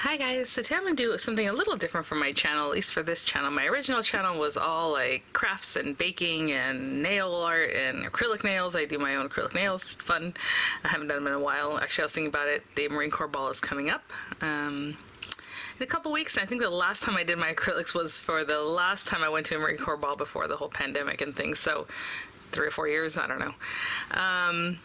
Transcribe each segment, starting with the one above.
Hi guys, so today I'm going to do something a little different for my channel, at least for this channel. My original channel was all like crafts and baking and nail art and acrylic nails. I do my own acrylic nails. It's fun. I haven't done them in a while. Actually, I was thinking about it. The Marine Corps ball is coming up in a couple weeks. I think the last time I did my acrylics was for the last time I went to a Marine Corps ball before the whole pandemic and things. So 3 or 4 years, I don't know.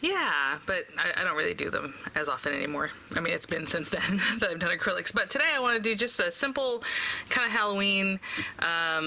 Yeah, but I don't really do them as often anymore. I mean, it's been since then that I've done acrylics. But today I want to do just a simple kind of Halloween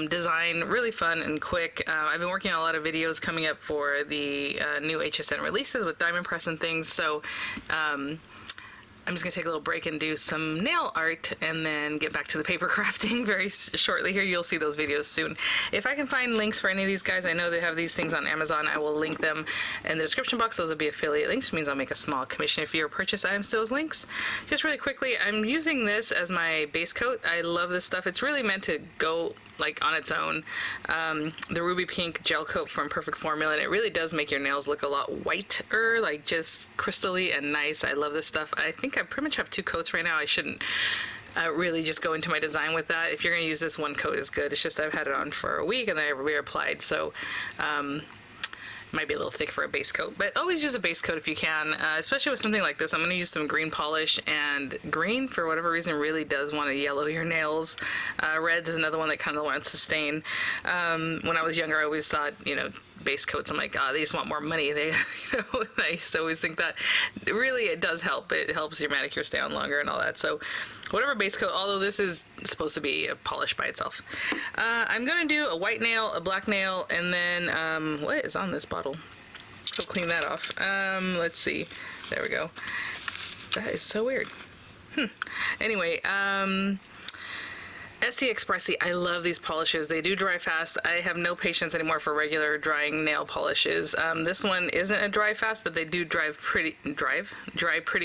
design, really fun and quick. I've been working on a lot of videos coming up for the new HSN releases with diamond press and things. So I'm just going to take a little break and do some nail art and then get back to the paper crafting very shortly here. You'll see those videos soon. If I can find links for any of these guys, I know they have these things on Amazon. I will link them in the description box. Those will be affiliate links, which means I'll make a small commission if you purchase items to those links. Just really quickly, I'm using this as my base coat. I love this stuff. It's really meant to go like on its own. The ruby pink gel coat from Perfect Formula, and it really does make your nails look a lot whiter, like just crystally and nice. I love this stuff. I think I pretty much have 2 coats right now. I shouldn't really just go into my design with that. If you're going to use this, 1 coat is good. It's just I've had it on for a week and then I reapplied, so might be a little thick for a base coat, but always use a base coat if you can, especially with something like this. I'm going to use some green polish, and green, for whatever reason, really does want to yellow your nails. Red is another one that kind of wants to stain. When I was younger, I always thought, you know, base coats, I'm like, they just want more money. They, I used to always think that. Really, it does help. It helps your manicure stay on longer and all that. So whatever base coat, although this is supposed to be a polish by itself. I'm going to do a white nail, a black nail, and then, what is on this bottle? Go clean that off. Let's see. There we go. That is so weird. Anyway, SC Expressi, I love these polishes. They do dry fast. I have no patience anymore for regular drying nail polishes. This one isn't a dry fast, but they do dry pretty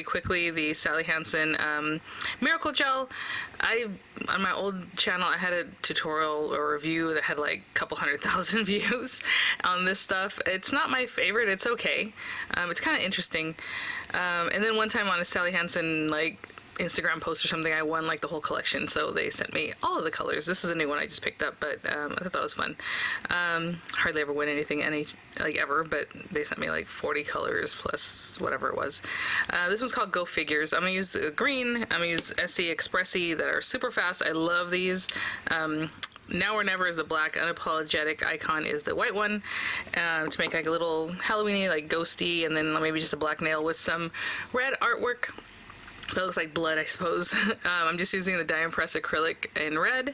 quickly. The Sally Hansen Miracle Gel. On my old channel, I had a tutorial or review that had like a couple 100,000 views on this stuff. It's not my favorite. It's okay. It's kind of interesting. And then one time on a Sally Hansen like Instagram post or something, I won like the whole collection, so they sent me all of the colors. This is a new one I just picked up, but I thought that was fun. Hardly ever win anything ever, but they sent me like 40 colors plus whatever it was. This one's called Go Figures. I'm gonna use green. I'm gonna use SC Expressi that are super fast. I love these. Now or Never is the black, Unapologetic Icon is the white one, to make like a little Halloweeny, like ghosty, and then maybe just a black nail with some red artwork. That looks like blood, I suppose. I'm just using the Diamond Press acrylic in red.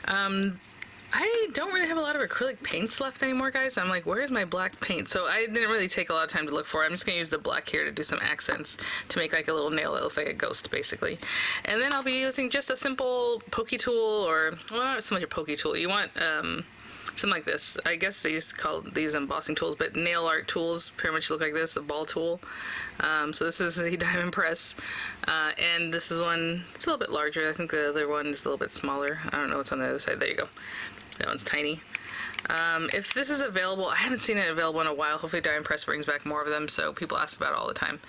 I don't really have a lot of acrylic paints left anymore, guys. I'm like, where's my black paint? So I didn't really take a lot of time to look for it. I'm just going to use the black here to do some accents to make like a little nail that looks like a ghost, basically. And then I'll be using just a simple pokey tool, or, well, not so much a pokey tool. You want something like this. I guess they used to call these embossing tools, but nail art tools pretty much look like this, a ball tool. So this is the Diamond Press, and this is one, it's a little bit larger. I think the other one is a little bit smaller. I don't know what's on the other side. There you go. That one's tiny. If this is available, I haven't seen it available in a while. Hopefully Diamond Press brings back more of them, so people ask about it all the time.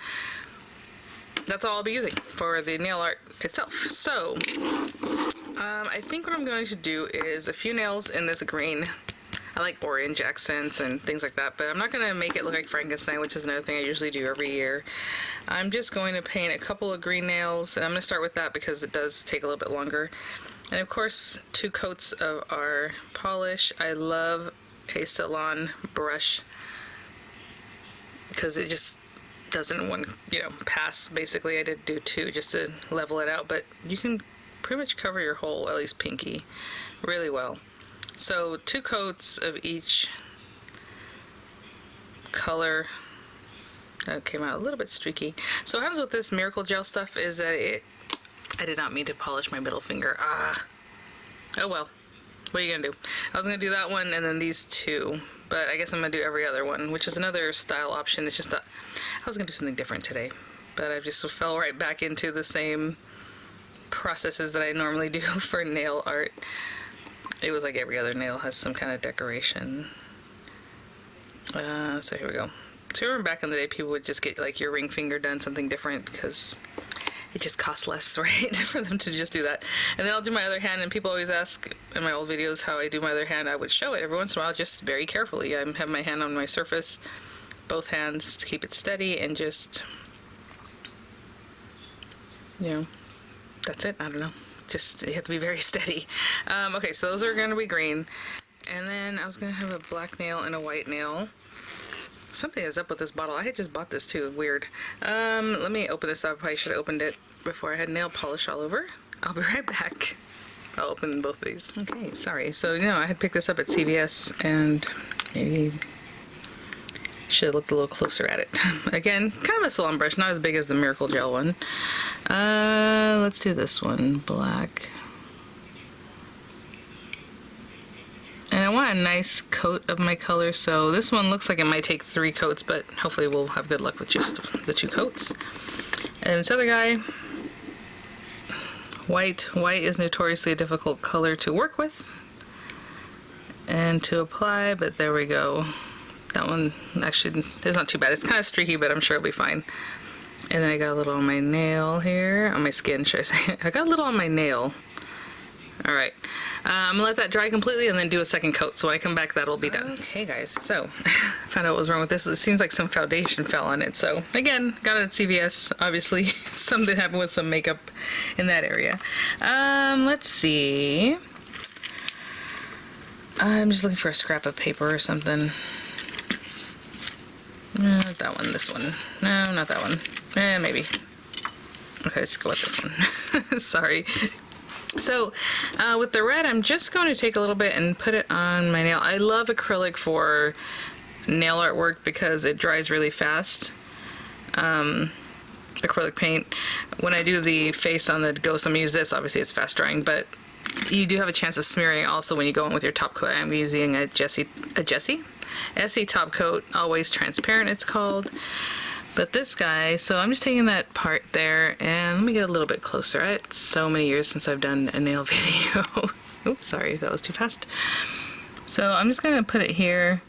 That's all I'll be using for the nail art itself. So I think what I'm going to do is a few nails in this green. I like orange accents and things like that, but I'm not going to make it look like Frankenstein, which is another thing I usually do every year. I'm just going to paint a couple of green nails, and I'm going to start with that because it does take a little bit longer. And of course, 2 coats of our polish. I love a Salon brush because it just doesn't pass. Basically, I did do 2 just to level it out, but you can pretty much cover your whole, at least pinky, really well. So 2 coats of each color. That came out a little bit streaky. So what happens with this Miracle Gel stuff is that I did not mean to polish my middle finger. Oh well. What are you gonna do? I was gonna do that one and then these 2, but I guess I'm gonna do every other one, which is another style option. It's just that I was gonna do something different today, but I just fell right back into the same processes that I normally do for nail art. It was like every other nail has some kind of decoration. So here we go. So remember back in the day, people would just get like your ring finger done something different because it just costs less, right, for them to just do that. And then I'll do my other hand, and people always ask in my old videos how I do my other hand. I would show it every once in a while, just very carefully. I have my hand on my surface, both hands, to keep it steady, and just, you know, that's it. I don't know. Just, you have to be very steady. Okay, so those are going to be green. And then I was going to have a black nail and a white nail. Something is up with this bottle. I had just bought this too. Weird. Let me open this up. I should have opened it before I had nail polish all over. I'll be right back. I'll open both of these. Okay, sorry. So, you know, I had picked this up at CVS, and maybe should have looked a little closer at it. Again, kind of a salon brush, not as big as the Miracle Gel one. Let's do this one, black. And I want a nice coat of my color, so this one looks like it might take 3 coats, but hopefully we'll have good luck with just the 2 coats. And this other guy, white. White is notoriously a difficult color to work with and to apply, but there we go. That one actually is not too bad. It's kind of streaky, but I'm sure it'll be fine. And then I got a little on my nail here, on my skin, should I say. I got a little on my nail. All right, I'm gonna let that dry completely and then do a second coat. So when I come back, that'll be done. Okay guys, so found out what was wrong with this. It seems like some foundation fell on it. So again, got it at CVS. Obviously something happened with some makeup in that area. Let's see. I'm just looking for a scrap of paper or something. No, not that one, this one. No, not that one. Maybe. Okay, let's go with this one. Sorry. So, with the red, I'm just going to take a little bit and put it on my nail. I love acrylic for nail artwork because it dries really fast. Acrylic paint. When I do the face on the ghost, I'm going to use this. Obviously, it's fast drying, but you do have a chance of smearing also when you go in with your top coat. I'm using a Essie top coat, always transparent it's called. But this guy, so I'm just taking that part there, and let me get a little bit closer. It's so many years since I've done a nail video. Oops, sorry, that was too fast. So I'm just gonna put it here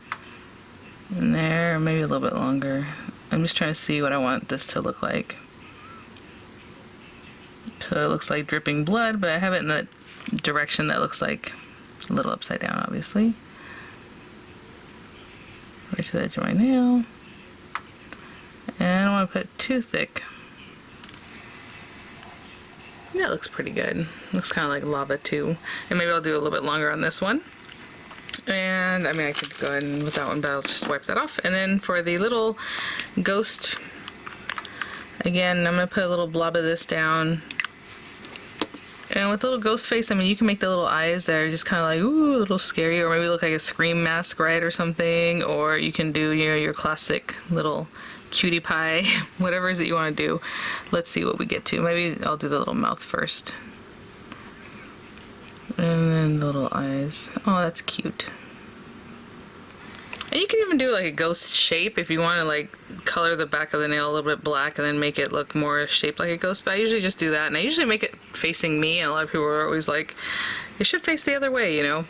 and there, maybe a little bit longer. I'm just trying to see what I want this to look like. So it looks like dripping blood, but I have it in the direction that looks like a little upside down, obviously. Right to the edge of my nail. And I don't want to put too thick. Yeah, it looks pretty good. Looks kind of like lava too. And maybe I'll do a little bit longer on this one. And I mean, I could go ahead and with that one, but I'll just wipe that off. And then for the little ghost, again, I'm going to put a little blob of this down. And with the little ghost face, I mean, you can make the little eyes that are just kind of like, ooh, a little scary, or maybe look like a scream mask, right, or something. Or you can do, you know, your classic little cutie pie, whatever it is that you want to do. Let's see what we get to. Maybe I'll do the little mouth first. And then the little eyes. Oh, that's cute. And you can even do like a ghost shape if you want to like color the back of the nail a little bit black and then make it look more shaped like a ghost. But I usually just do that, and I usually make it facing me, and a lot of people are always like, it should face the other way, you know.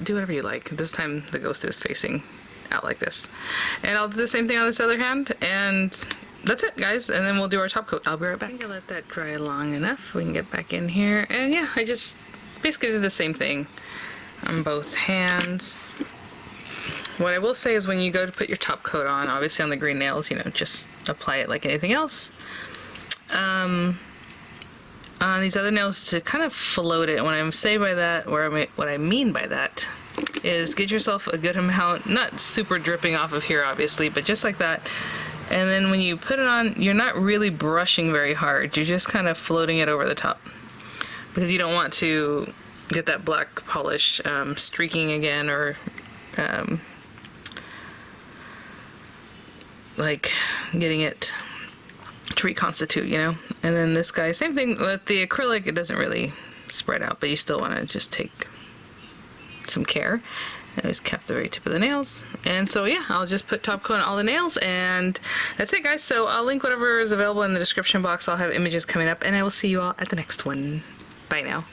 Do whatever you like. This time the ghost is facing out like this. And I'll do the same thing on this other hand, and that's it, guys. And then we'll do our top coat. I'll be right back. I think I'll let that dry long enough. We can get back in here. And yeah, I just basically did the same thing on both hands. What I will say is when you go to put your top coat on, obviously on the green nails, you know, just apply it like anything else. On these other nails, to kind of float it, what I'm saying by that, or what I mean by that, is get yourself a good amount, not super dripping off of here obviously, but just like that. And then when you put it on, you're not really brushing very hard, you're just kind of floating it over the top, because you don't want to get that black polish streaking again, or like getting it to reconstitute, you know. And then this guy, same thing with the acrylic, it doesn't really spread out, but you still want to just take some care. I just kept the very tip of the nails. And so yeah, I'll just put top coat on all the nails, and that's it, guys. So I'll link whatever is available in the description box. I'll have images coming up, and I will see you all at the next one. Bye now.